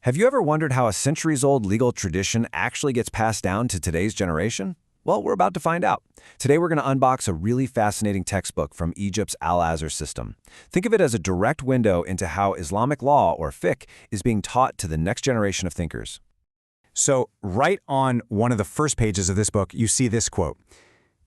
Have you ever wondered how a centuries-old legal tradition actually gets passed down to today's generation? Well, we're about to find out. Today we're going to unbox a really fascinating textbook from Egypt's Al-Azhar system. Think of it as a direct window into how Islamic law, or fiqh, is being taught to the next generation of thinkers. So right on one of the first pages of this book, you see this quote.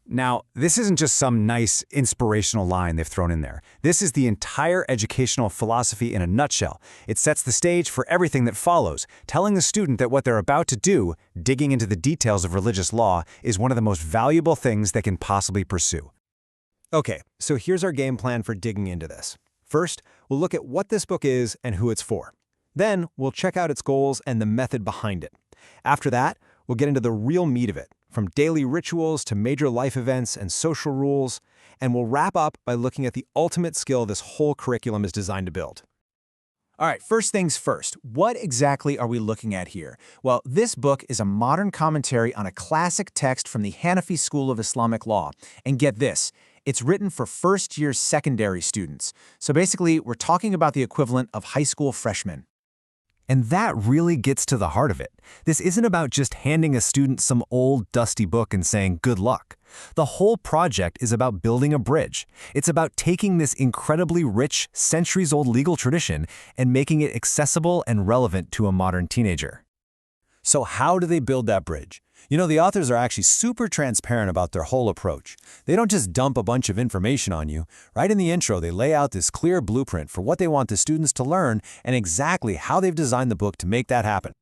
Now, this isn't just some nice inspirational line they've thrown in there. This is the entire educational philosophy in a nutshell. It sets the stage for everything that follows, telling the student that what they're about to do, digging into the details of religious law, is one of the most valuable things they can possibly pursue. Okay, so here's our game plan for digging into this. First, we'll look at what this book is and who it's for. Then, we'll check out its goals and the method behind it. After that, we'll get into the real meat of it, from daily rituals to major life events and social rules, and we'll wrap up by looking at the ultimate skill this whole curriculum is designed to build. All right, first things first, what exactly are we looking at here? Well, this book is a modern commentary on a classic text from the Hanafi school of Islamic law. And get this, it's written for first-year secondary students. So basically, we're talking about the equivalent of high school freshmen. And that really gets to the heart of it. This isn't about just handing a student some old, dusty book and saying, good luck. The whole project is about building a bridge. It's about taking this incredibly rich, centuries-old legal tradition and making it accessible and relevant to a modern teenager. So how do they build that bridge? You know, the authors are actually super transparent about their whole approach. They don't just dump a bunch of information on you. Right in the intro, they lay out this clear blueprint for what they want the students to learn and exactly how they've designed the book to make that happen.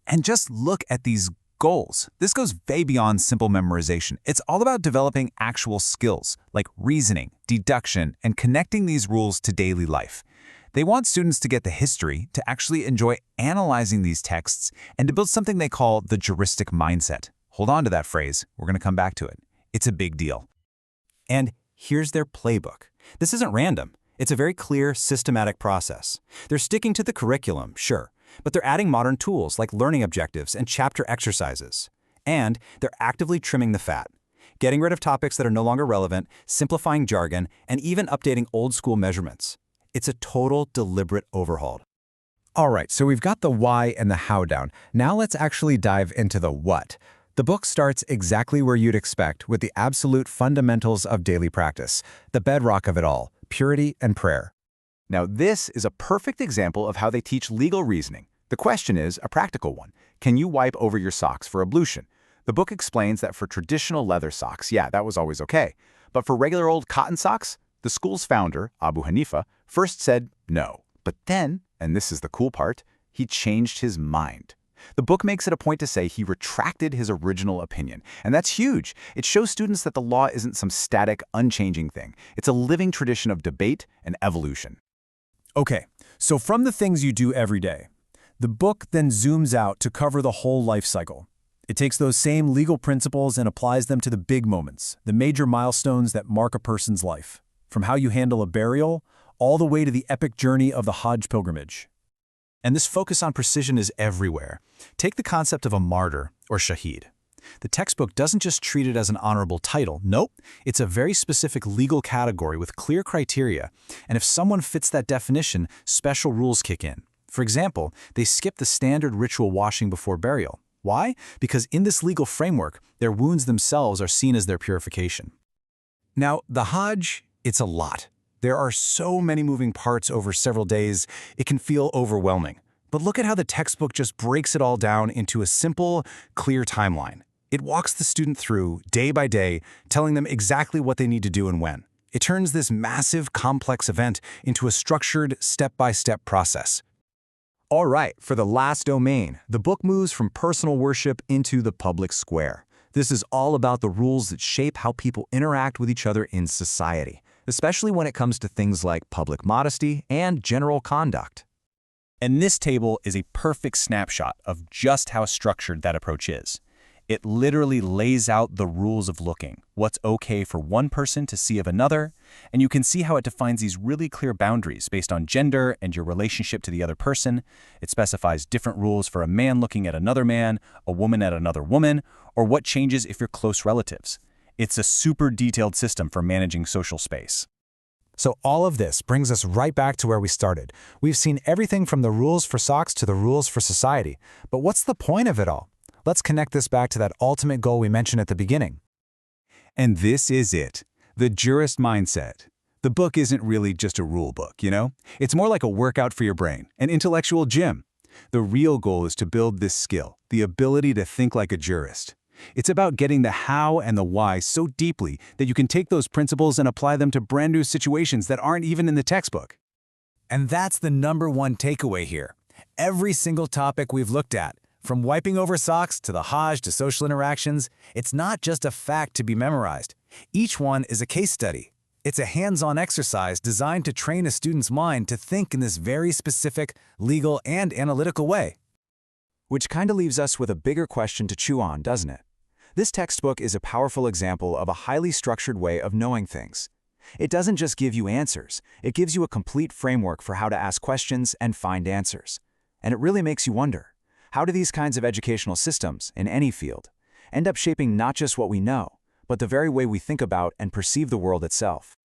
And just look at these goals. This goes way beyond simple memorization. It's all about developing actual skills, like reasoning, deduction, and connecting these rules to daily life. They want students to get the history, to actually enjoy analyzing these texts, and to build something they call the juristic mindset. Hold on to that phrase. We're going to come back to it. It's a big deal. And here's their playbook. This isn't random. It's a very clear, systematic process. They're sticking to the curriculum, sure, but they're adding modern tools like learning objectives and chapter exercises. And they're actively trimming the fat, getting rid of topics that are no longer relevant, simplifying jargon, and even updating old-school measurements. It's a total, deliberate overhaul. All right, so we've got the why and the how down. Now let's actually dive into the what. The book starts exactly where you'd expect, with the absolute fundamentals of daily practice, the bedrock of it all, purity and prayer. Now, this is a perfect example of how they teach legal reasoning. The question is a practical one. Can you wipe over your socks for ablution? The book explains that for traditional leather socks, yeah, that was always okay. But for regular old cotton socks, the school's founder, Abu Hanifa, first said no. But then, and this is the cool part, he changed his mind. The book makes it a point to say he retracted his original opinion. And that's huge. It shows students that the law isn't some static, unchanging thing. It's a living tradition of debate and evolution. Okay, so from the things you do every day, the book then zooms out to cover the whole life cycle. It takes those same legal principles and applies them to the big moments, the major milestones that mark a person's life, from how you handle a burial all the way to the epic journey of the Hajj pilgrimage. And this focus on precision is everywhere. Take the concept of a martyr, or shaheed. The textbook doesn't just treat it as an honorable title. Nope, it's a very specific legal category with clear criteria. And if someone fits that definition, special rules kick in. For example, they skip the standard ritual washing before burial. Why? Because in this legal framework, their wounds themselves are seen as their purification. Now, the Hajj, it's a lot. There are so many moving parts over several days, it can feel overwhelming. But look at how the textbook just breaks it all down into a simple, clear timeline. It walks the student through, day by day, telling them exactly what they need to do and when. It turns this massive, complex event into a structured, step-by-step process. All right, for the last domain, the book moves from personal worship into the public square. This is all about the rules that shape how people interact with each other in society, especially when it comes to things like public modesty and general conduct. And this table is a perfect snapshot of just how structured that approach is. It literally lays out the rules of looking, what's okay for one person to see of another, and you can see how it defines these really clear boundaries based on gender and your relationship to the other person. It specifies different rules for a man looking at another man, a woman at another woman, or what changes if you're close relatives. It's a super detailed system for managing social space. So all of this brings us right back to where we started. We've seen everything from the rules for socks to the rules for society. But what's the point of it all? Let's connect this back to that ultimate goal we mentioned at the beginning. And this is it, the jurist mindset. The book isn't really just a rule book, you know? It's more like a workout for your brain, an intellectual gym. The real goal is to build this skill, the ability to think like a jurist. It's about getting the how and the why so deeply that you can take those principles and apply them to brand new situations that aren't even in the textbook. And that's the #1 takeaway here. Every single topic we've looked at, from wiping over socks to the Hajj to social interactions, it's not just a fact to be memorized. Each one is a case study. It's a hands-on exercise designed to train a student's mind to think in this very specific, legal, and analytical way. Which kind of leaves us with a bigger question to chew on, doesn't it? This textbook is a powerful example of a highly structured way of knowing things. It doesn't just give you answers, it gives you a complete framework for how to ask questions and find answers. And it really makes you wonder, how do these kinds of educational systems, in any field, end up shaping not just what we know, but the very way we think about and perceive the world itself?